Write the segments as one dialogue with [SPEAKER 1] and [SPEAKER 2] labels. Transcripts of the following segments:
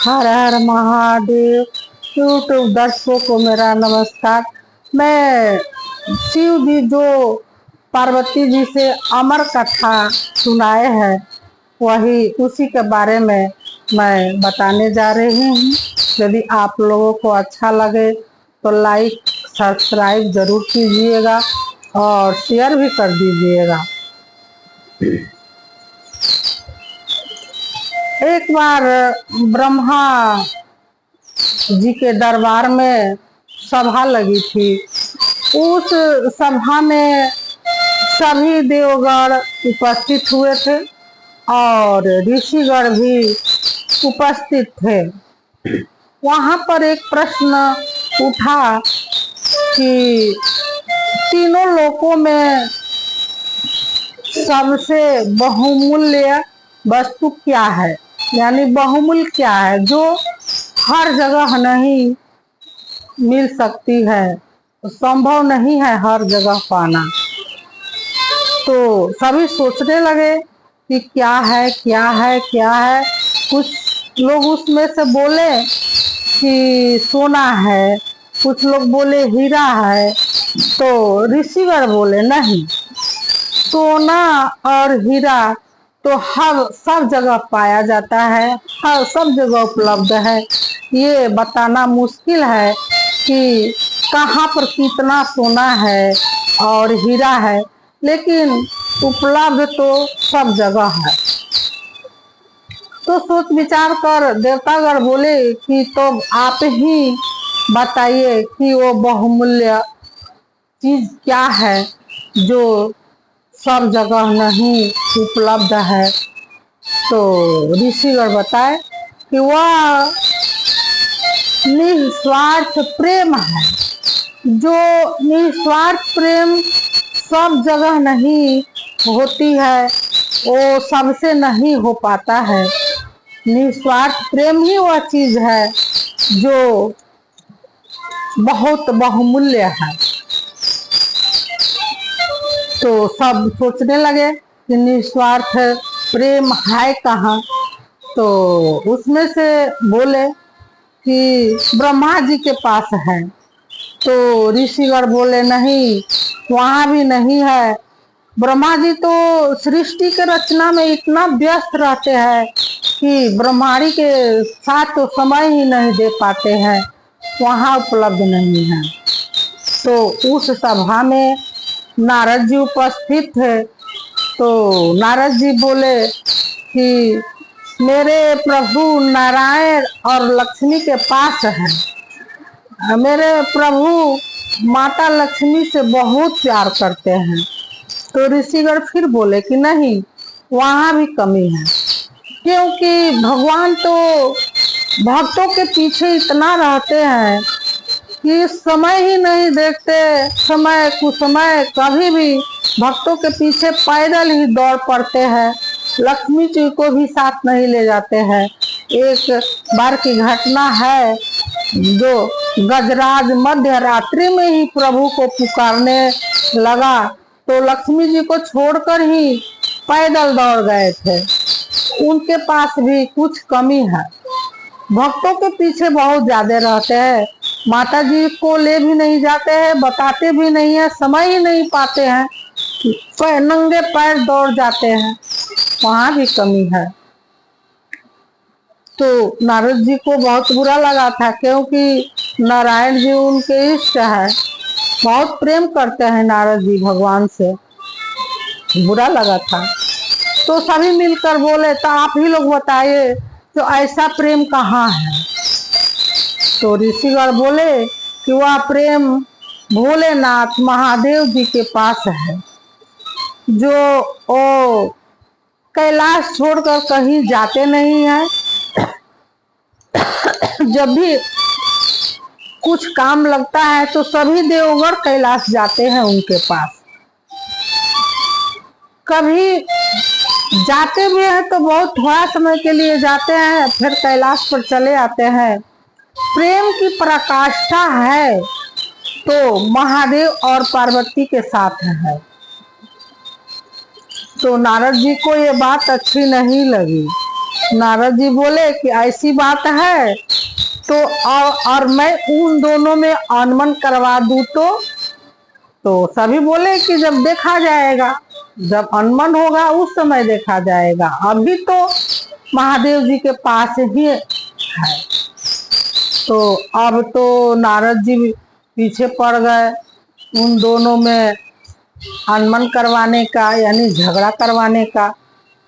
[SPEAKER 1] हर हर Mahadev. YouTube दर्शकों को मेरा नमस्कार। मैं शिव जी जो पार्वती जी से अमर कथा सुनाए हैं वही उसी के बारे में मैं बताने जा रही हूँ। यदि आप लोगों को अच्छा लगे तो लाइक सब्सक्राइब जरूर कीजिएगा और शेयर भी कर दीजिएगा। एक बार ब्रह्मा जी के दरबार में सभा लगी थी। उस सभा में सभी देवगण उपस्थित हुए थे और ऋषिगण भी उपस्थित थे। वहां पर एक प्रश्न उठा कि तीनों लोकों में सबसे बहुमूल्य वस्तु क्या है, यानी बहुमूल्य क्या है जो हर जगह नहीं मिल सकती है, संभव नहीं है हर जगह पाना। तो सभी सोचने लगे कि क्या है क्या है क्या है। कुछ लोग उसमें से बोले कि सोना है, कुछ लोग बोले हीरा है। तो ऋषिगण बोले नहीं, सोना और हीरा तो हर सब जगह पाया जाता है, हर सब जगह उपलब्ध है। ये बताना मुश्किल है कि कहाँ पर कितना सोना है और हीरा है, लेकिन उपलब्ध तो सब जगह है। तो सोच विचार कर देवतागण बोले कि तो आप ही बताइए कि वो बहुमूल्य चीज क्या है जो सब जगह नहीं उपलब्ध है। तो ऋषिगण बताए कि वह निस्वार्थ प्रेम है। जो निस्वार्थ प्रेम सब जगह नहीं होती है, वो सबसे नहीं हो पाता है। निस्वार्थ प्रेम ही वह चीज है जो बहुत बहुमूल्य है। तो सब सोचने लगे कि निस्वार्थ प्रेम है कहाँ। तो उसमें से बोले कि ब्रह्मा जी के पास है। तो ऋषिगण बोले नहीं, वहां भी नहीं है। ब्रह्मा जी तो सृष्टि के रचना में इतना व्यस्त रहते हैं कि ब्रह्मांडी के साथ तो समय ही नहीं दे पाते हैं, वहां उपलब्ध नहीं है। तो उस सभा में नारद जी उपस्थित थे। तो नारद जी बोले कि मेरे प्रभु नारायण और लक्ष्मी के पास है। मेरे प्रभु माता लक्ष्मी से बहुत प्यार करते हैं। तो ऋषिगण फिर बोले कि नहीं, वहां भी कमी है, क्योंकि भगवान तो भक्तों के पीछे इतना रहते हैं कि समय ही नहीं देखते। समय कुसमय कभी भी भक्तों के पीछे पैदल ही दौड़ पड़ते हैं। लक्ष्मी जी को भी साथ नहीं ले जाते हैं। एक बार की घटना है जो गजराज मध्य रात्रि में ही प्रभु को पुकारने लगा तो लक्ष्मी जी को छोड़कर ही पैदल दौड़ गए थे। उनके पास भी कुछ कमी है। भक्तों के पीछे बहुत ज्यादा रहते हैं, माता जी को ले भी नहीं जाते हैं, बताते भी नहीं है, समय ही नहीं पाते हैं, नंगे पैर दौड़ जाते हैं, वहां भी कमी है। तो नारद जी को बहुत बुरा लगा था, क्योंकि नारायण जी उनके इष्ट है, बहुत प्रेम करते हैं नारद जी भगवान से। बुरा लगा था। तो सभी मिलकर बोले तो आप ही लोग बताइए तो ऐसा प्रेम कहाँ है। तो ऋषिगण बोले कि वह प्रेम भोलेनाथ महादेव जी के पास है, जो ओ कैलाश छोड़कर कहीं जाते नहीं है। जब भी कुछ काम लगता है तो सभी देवगण कैलाश जाते हैं उनके पास। कभी जाते भी हैं तो बहुत थोड़ा समय के लिए जाते हैं, फिर कैलाश पर चले आते हैं। प्रेम की पराकाष्ठा है तो महादेव और पार्वती के साथ है। तो नारद जी को ये बात अच्छी नहीं लगी। नारद जी बोले कि ऐसी बात है तो और मैं उन दोनों में अनमन करवा दूं तो सभी बोले कि जब देखा जाएगा, जब अनमन होगा उस समय देखा जाएगा, अभी तो महादेव जी के पास ही है। तो अब तो नारद जी पीछे पड़ गए उन दोनों में अनमन करवाने का, यानी झगड़ा करवाने का।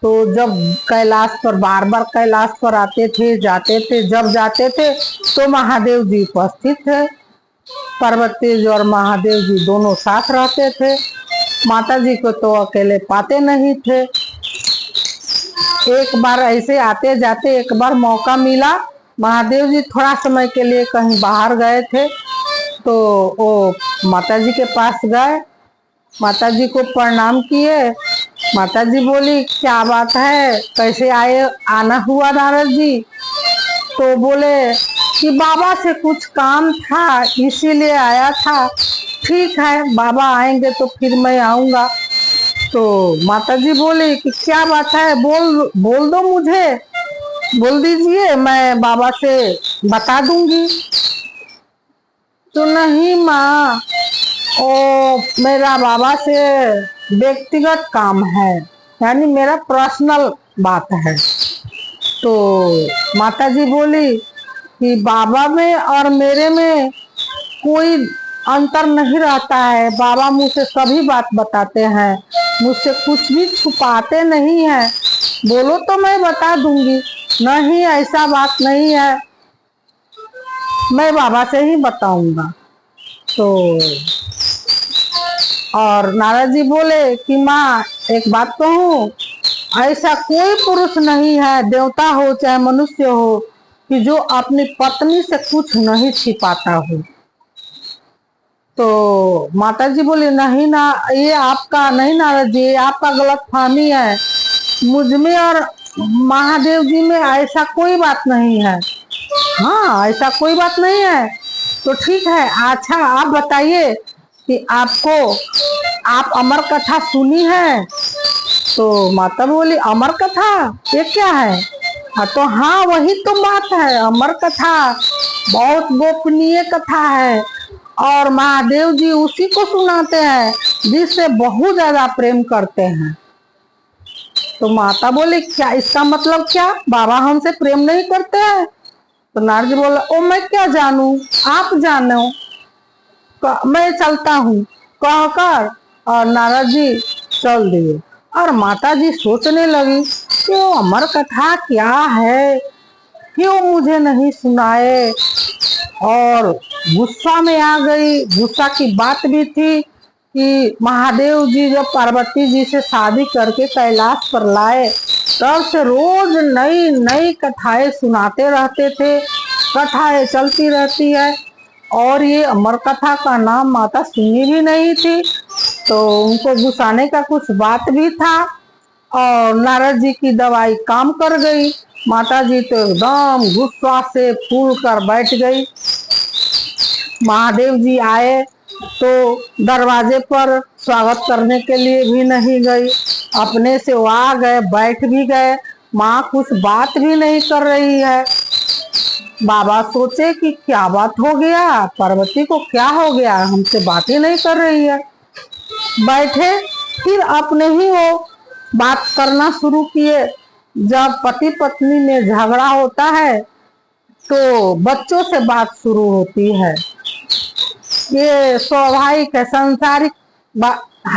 [SPEAKER 1] तो जब कैलाश पर बार बार कैलाश पर आते थे, जाते थे, जब जाते थे तो महादेव जी उपस्थित थे। पार्वती जी और महादेव जी दोनों साथ रहते थे। माता जी को तो अकेले पाते नहीं थे। एक बार ऐसे आते जाते एक बार मौका मिला, महादेव जी थोड़ा समय के लिए कहीं बाहर गए थे तो वो माता जी के पास गए, माता जी को प्रणाम किए। माता जी बोली क्या बात है, कैसे आए, आना हुआ नारद जी? तो बोले कि बाबा से कुछ काम था इसीलिए आया था। ठीक है, बाबा आएंगे तो फिर मैं आऊंगा। तो माता जी बोली कि क्या बात है, बोल दो मुझे, बोल दीजिए, मैं बाबा से बता दूंगी। तो नहीं माँ, ओ मेरा बाबा से व्यक्तिगत काम है, यानी मेरा पर्सनल बात है। तो माता जी बोली कि बाबा में और मेरे में कोई अंतर नहीं रहता है, बाबा मुझसे सभी बात बताते हैं, मुझसे कुछ भी छुपाते नहीं है, बोलो तो मैं बता दूंगी। नहीं, ऐसा बात नहीं है, मैं बाबा से ही बताऊंगा। तो और नारद जी बोले कि माँ एक बात कहूँ, ऐसा कोई पुरुष नहीं है, देवता हो चाहे मनुष्य हो, कि जो अपनी पत्नी से कुछ नहीं छिपाता हो। तो माता जी बोली नहीं ना, ये आपका नहीं नारद जी, आपका गलत फहमी है, मुझ में और महादेव जी में ऐसा कोई बात नहीं है। हाँ, ऐसा कोई बात नहीं है। तो ठीक है, अच्छा आप बताइए कि आप अमर कथा सुनी है? तो माता बोली अमर कथा ये क्या है? तो हाँ, वही तो बात है, अमर कथा बहुत गोपनीय कथा है और महादेव जी उसी को सुनाते हैं जिससे बहुत ज्यादा प्रेम करते हैं। तो माता बोली क्या, इसका मतलब क्या, बाबा हमसे प्रेम नहीं करते हैं? तो नारद जी बोला ओ मैं क्या जानू, आप जानो, मैं चलता हूँ कहकर और नारद जी चल दिए। और माता जी सोचने लगी कि वो अमर कथा क्या है, क्यों मुझे नहीं सुनाए, और गुस्सा में आ गई। गुस्सा की बात भी थी कि महादेव जी जब पार्वती जी से शादी करके कैलाश पर लाए तब से रोज नई नई कथाएं सुनाते रहते थे, कथाएं चलती रहती है, और ये अमर कथा का नाम माता सुनी भी नहीं थी। तो उनको गुस्साने का कुछ बात भी था और नारद जी की दवाई काम कर गई। माता जी तो एकदम गुस्सा से फूल कर बैठ गई। महादेव जी आए तो दरवाजे पर स्वागत करने के लिए भी नहीं गई, अपने से वो आ गए, बैठ भी गए। माँ कुछ बात भी नहीं कर रही है। बाबा सोचे कि क्या बात हो गया, पार्वती को क्या हो गया, हमसे बात ही नहीं कर रही है। बैठे, फिर अपने ही वो बात करना शुरू किए। जब पति पत्नी में झगड़ा होता है तो बच्चों से बात शुरू होती है, ये स्वाभाविक है, संसारिक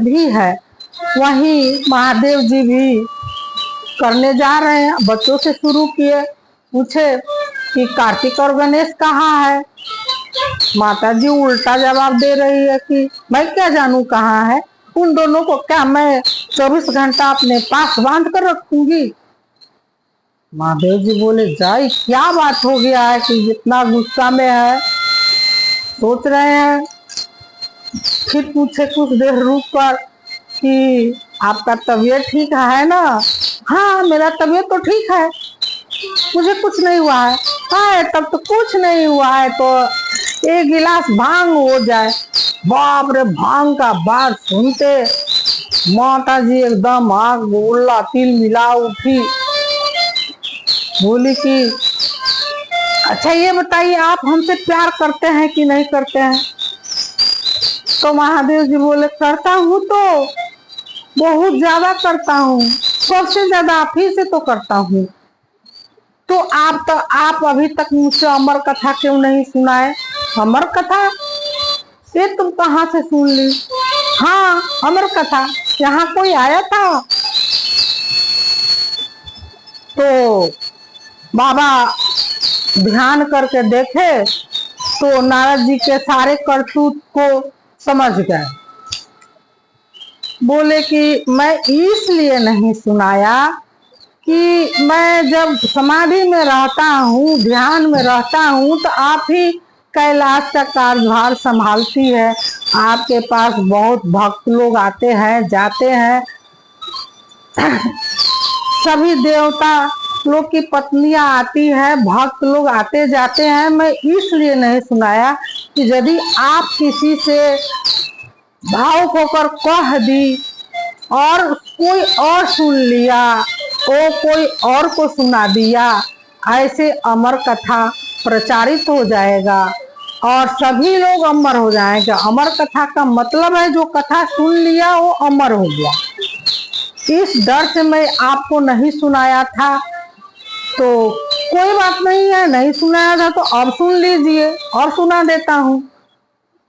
[SPEAKER 1] भी है। वहीं महादेव जी भी करने जा रहे हैं, बच्चों से शुरू किए। पूछे कि कार्तिक और गणेश कहाँ है? माता जी उल्टा जवाब दे रही है कि मैं क्या जानू कहाँ है, उन दोनों को क्या मैं 24 घंटा अपने पास बांध कर रखूंगी? महादेव जी बोले जाई क्या बात हो गया है कि जितना गुस्सा में है, सोच रहे हैं। फिर पूछे कुछ देर रुक कर कि आपका तबीयत ठीक है ना? हाँ, मेरा तबीयत तो ठीक है, मुझे कुछ नहीं हुआ है। हाँ, तब तो कुछ नहीं हुआ है तो एक गिलास भांग हो जाए। बाप रे, भांग का बात सुनते माता जी एकदम आग उल्ला तिल मिला उठी। बोली कि अच्छा ये बताइए आप हमसे प्यार करते हैं कि नहीं करते हैं। तो महादेव जी बोले करता हूँ तो बहुत ज्यादा करता हूँ, सबसे ज्यादा आप ही से तो करता हूँ। तो आप अभी तक मुझसे अमर कथा क्यों नहीं सुनाए। अमर कथा ये तुम कहाँ से सुन ली। हाँ अमर कथा, यहाँ कोई आया था तो बाबा ध्यान करके देखे तो नारद जी के सारे करतूत को समझ गए। बोले कि मैं इसलिए नहीं सुनाया कि मैं जब समाधि में रहता हूँ, ध्यान में रहता हूँ, तो आप ही कैलाश का कार्यभार संभालती है। आपके पास बहुत भक्त लोग आते हैं जाते हैं, सभी देवता लोग की पत्नियां आती है, भक्त लोग आते जाते हैं। मैं इसलिए नहीं सुनाया कि यदि आप किसी से भावुक होकर कह दी और कोई और सुन लिया, वो कोई और को सुना दिया, ऐसे अमर कथा प्रचारित हो जाएगा और सभी लोग अमर हो जाएंगे। अमर कथा का मतलब है जो कथा सुन लिया वो अमर हो गया। इस डर से मैं आपको नहीं सुनाया था। तो कोई बात नहीं है, नहीं सुनाया था तो अब सुन लीजिए और सुना देता हूँ।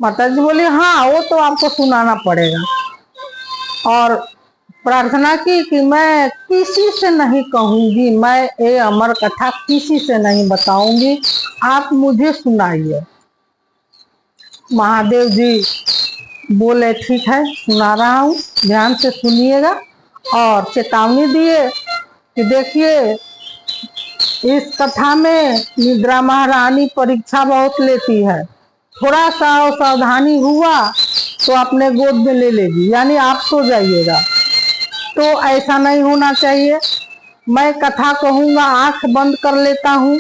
[SPEAKER 1] माता जी बोली हाँ वो तो आपको सुनाना पड़ेगा। और प्रार्थना की कि मैं किसी से नहीं कहूंगी, मैं ये अमर कथा किसी से नहीं बताऊंगी, आप मुझे सुनाइए। महादेव जी बोले ठीक है सुना रहा हूँ, ध्यान से सुनिएगा। और चेतावनी दिए कि देखिए इस कथा में निद्रा महारानी परीक्षा बहुत लेती है, थोड़ा सा सावधानी हुआ तो अपने गोद में ले लेगी, यानी आप सो जाइएगा। तो ऐसा नहीं होना चाहिए। मैं कथा कहूँगा आंख बंद कर लेता हूँ।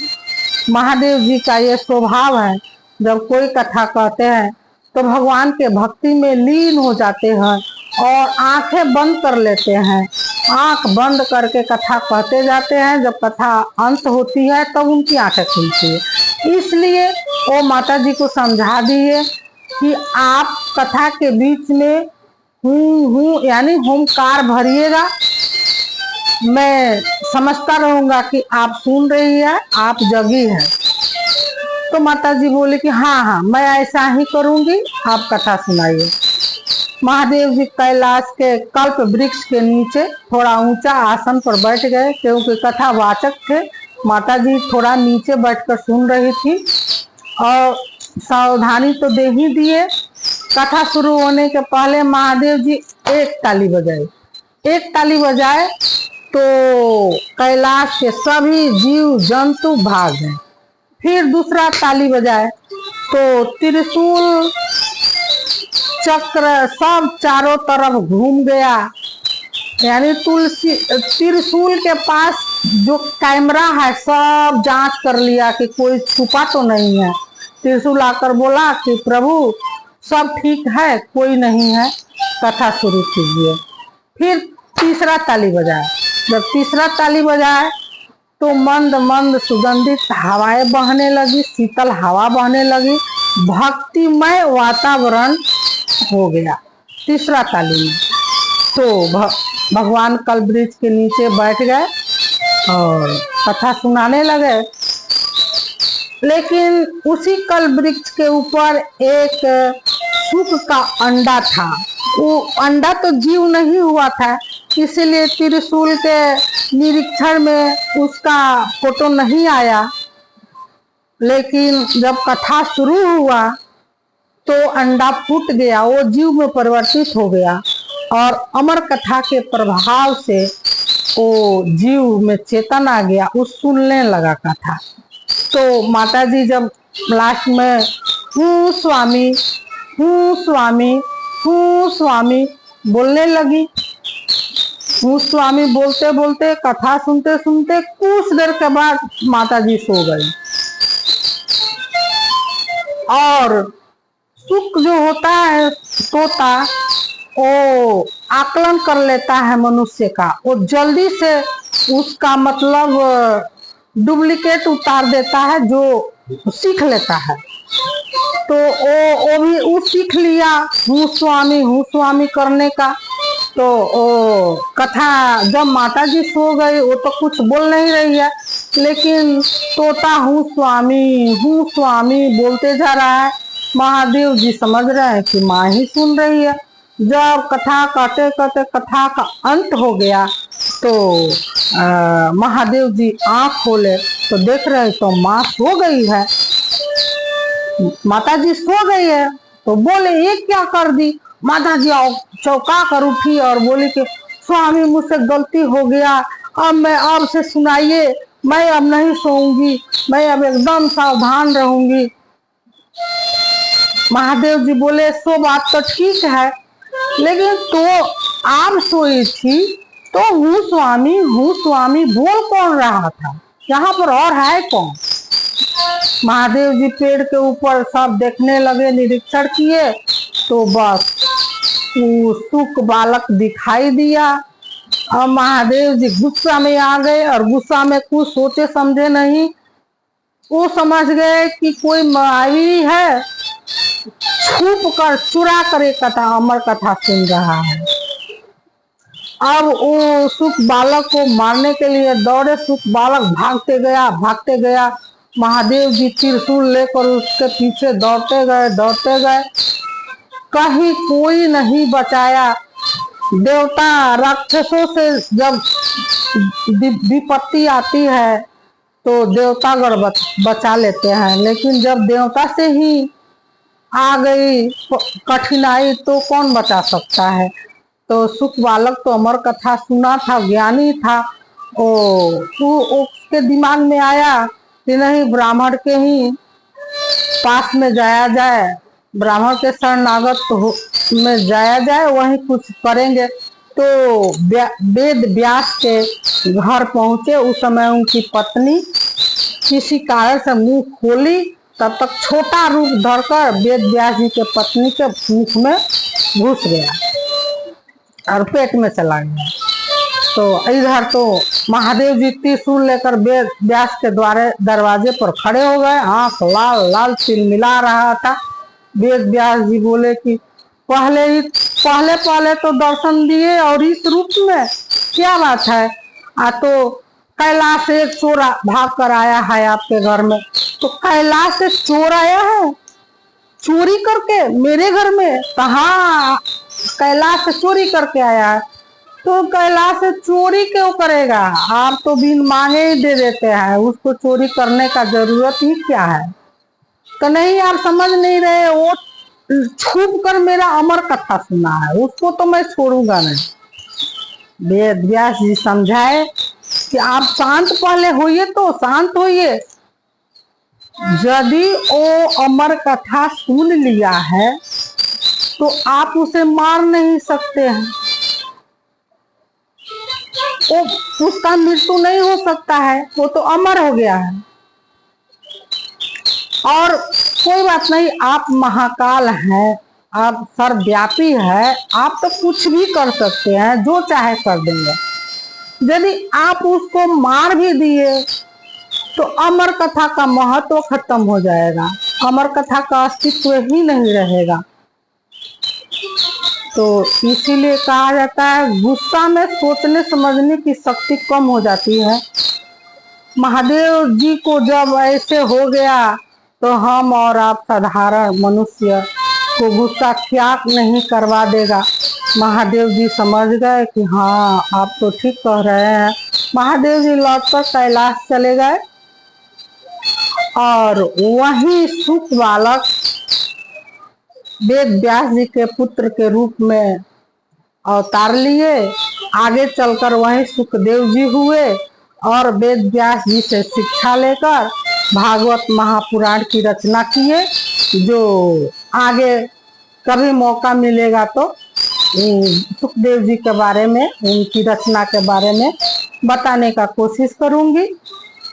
[SPEAKER 1] महादेव जी का ये स्वभाव है, जब कोई कथा कहते हैं तो भगवान के भक्ति में लीन हो जाते हैं और आंखें बंद कर लेते हैं। आंख बंद करके कथा कहते जाते हैं, जब कथा अंत होती है तब उनकी आंखें खुलती है। इसलिए वो माता जी को समझा दिए कि आप कथा के बीच में हूँ यानी होमकार भरिएगा, मैं समझता रहूंगा कि आप सुन रही है, आप जगी है। तो माता जी बोले कि हाँ हाँ मैं ऐसा ही करूंगी, आप कथा सुनाइए। महादेव जी कैलाश के कल्प वृक्ष के नीचे थोड़ा ऊंचा आसन पर बैठ गए, क्योंकि कथा वाचक थे। माता जी थोड़ा नीचे बैठकर सुन रही थी और सावधानी तो दे ही दिए। कथा शुरू होने के पहले महादेव जी एक ताली बजाए। एक ताली बजाए तो कैलाश के सभी जीव जंतु भाग गए। फिर दूसरा ताली बजाए तो त्रिशूल चक्र सब चारों तरफ घूम गया, यानी तुलसी त्रिशूल के पास जो कैमरा है सब जांच कर लिया कि कोई छुपा तो नहीं है। त्रिशूल आकर बोला कि प्रभु सब ठीक है, कोई नहीं है, कथा शुरू कीजिए। फिर तीसरा ताली बजाया। जब तीसरा ताली बजाए तो मंद मंद सुगंधित हवाएं बहने लगी, शीतल हवा बहने लगी, भक्तिमय वातावरण हो गया। तीसरा ताली में तो भगवान कल्पवृक्ष के नीचे बैठ गए और कथा सुनाने लगे। लेकिन उसी कल्पवृक्ष के ऊपर एक सुख का अंडा था। वो अंडा तो जीव नहीं हुआ था, इसलिए त्रिशूल के निरीक्षण में उसका फोटो नहीं आया। लेकिन जब कथा शुरू हुआ तो अंडा फूट गया, वो जीव में परिवर्तित हो गया और अमर कथा के प्रभाव से वो जीव में चेतन आ गया, वो सुनने लगा कथा। तो माता जी जब लास्ट में हूँ स्वामी हूँ स्वामी हूँ स्वामी बोलने लगी, हूँ स्वामी बोलते बोलते कथा सुनते सुनते कुछ देर के बाद माता जी सो गई। और सुख जो होता है तोता, वो आकलन कर लेता है मनुष्य का, वो जल्दी से उसका मतलब डुप्लीकेट उतार देता है जो सीख लेता है। तो वो भी वो सीख लिया हूँ स्वामी करने का। तो वो कथा जब माता जी सो गई, वो तो कुछ बोल नहीं रही है, लेकिन तोता हूँ स्वामी बोलते जा रहा है। महादेव जी समझ रहे हैं कि माँ ही सुन रही है। जब कथा कहते कहते कथा का अंत हो गया तो महादेव जी आंख खोले तो देख रहे तो माँ सो गई है, माता जी सो गई है। तो बोले ये क्या कर दी। माता जी चौंका कर उठी और बोली कि स्वामी मुझसे गलती हो गया, अब मैं अब से सुनाइए, मैं अब नहीं सोऊंगी, मैं अब एकदम सावधान रहूंगी। महादेव जी बोले सो बात तो ठीक है, लेकिन तो आप सोई थी तो हूँ स्वामी बोल कौन रहा था, यहाँ पर और है कौन। महादेव जी पेड़ के ऊपर सब देखने लगे, निरीक्षण किए तो बस वो सुक बालक दिखाई दिया। और महादेव जी गुस्सा में आ गए और गुस्सा में कुछ सोचे समझे नहीं, वो समझ गए कि कोई मायावी है, छुप कर चुरा कर एक कथा अमर कथा सुन रहा है। अब वो सुख बालक को मारने के लिए दौड़े, सुख बालक भागते गया। महादेव जी त्रिशूल लेकर उसके पीछे दौड़ते गए, कहीं कोई नहीं बचाया। देवता राक्षसों से जब विपत्ति आती है तो देवतागण बचा लेते हैं, लेकिन जब देवता से ही आ गई कठिनाई तो कौन बचा सकता है। तो सुख बालक तो अमर कथा सुना था, ज्ञानी था, उसके दिमाग में आया कि नहीं ब्राह्मण के ही पास में जाया जाए, ब्राह्मण के शरणागत में जाया जाए, वहीं कुछ करेंगे। तो वेद व्यास के घर पहुंचे। उस समय उनकी पत्नी किसी कारण से मुंह खोली, तब तक छोटा रूप धरकर वेद व्यास जी के पत्नी के मुख में घुस गया और पेट में चला गया। तो इधर तो महादेव जी त्रिशूल लेकर वेद व्यास के दरवाजे पर खड़े हो गए, आंख लाल लाल तिलमिला रहा था। वेद व्यास जी बोले कि पहले तो दर्शन दिए और इस रूप में क्या बात है। तो कैलाश से एक चोर भाग कर आया है आपके घर में। तो कैलाश से चोर आया है चोरी करके मेरे घर में, कहाँ कैलाश से चोरी करके आया है। तो कैलाश से चोरी क्यों करेगा, आप तो बिन मांगे ही दे देते हैं, उसको चोरी करने का जरूरत ही क्या है। तो नहीं आप समझ नहीं रहे, वो छुप कर मेरा अमर कथा सुना है, उसको तो मैं छोड़ूंगा नहीं। वेद व्यास जी समझाए कि आप शांत पहले होइए, तो शांत होइए। यदि वो अमर कथा सुन लिया है तो आप उसे मार नहीं सकते हैं, वो उसका मृत्यु नहीं हो सकता है, वो तो अमर हो गया है। और कोई बात नहीं, आप महाकाल हैं, आप सर्वव्यापी है, आप तो कुछ भी कर सकते हैं, जो चाहे कर देंगे। यदि आप उसको मार भी दिए तो अमर कथा का महत्व खत्म हो जाएगा, अमर कथा का अस्तित्व ही नहीं रहेगा। तो इसीलिए कहा जाता है गुस्सा में सोचने समझने की शक्ति कम हो जाती है। महादेव जी को जब ऐसे हो गया तो हम और आप साधारण मनुष्य को गुस्सा त्याग नहीं करवा देगा। महादेव जी समझ गए कि हाँ आप तो ठीक कह रहे हैं। महादेव जी लौटकर कैलाश चले गए और वही सुख बालक वेद व्यास जी के पुत्र के रूप में अवतार लिए। आगे चलकर वही सुखदेव जी हुए और वेद व्यास जी से शिक्षा लेकर भागवत महापुराण की रचना किए, जो आगे कभी मौका मिलेगा तो सुखदेव जी के बारे में, उनकी रचना के बारे में बताने का कोशिश करूंगी।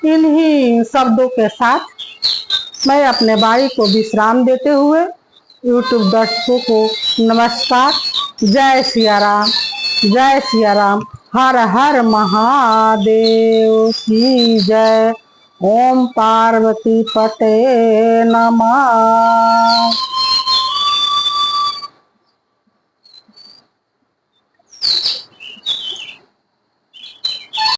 [SPEAKER 1] इन्हीं शब्दों के साथ मैं अपने वाणी को विश्राम देते हुए YouTube दर्शकों को नमस्कार। जय सिया राम, जय सिया राम, हर हर महादेव की जय। ओम पार्वती पते नमः।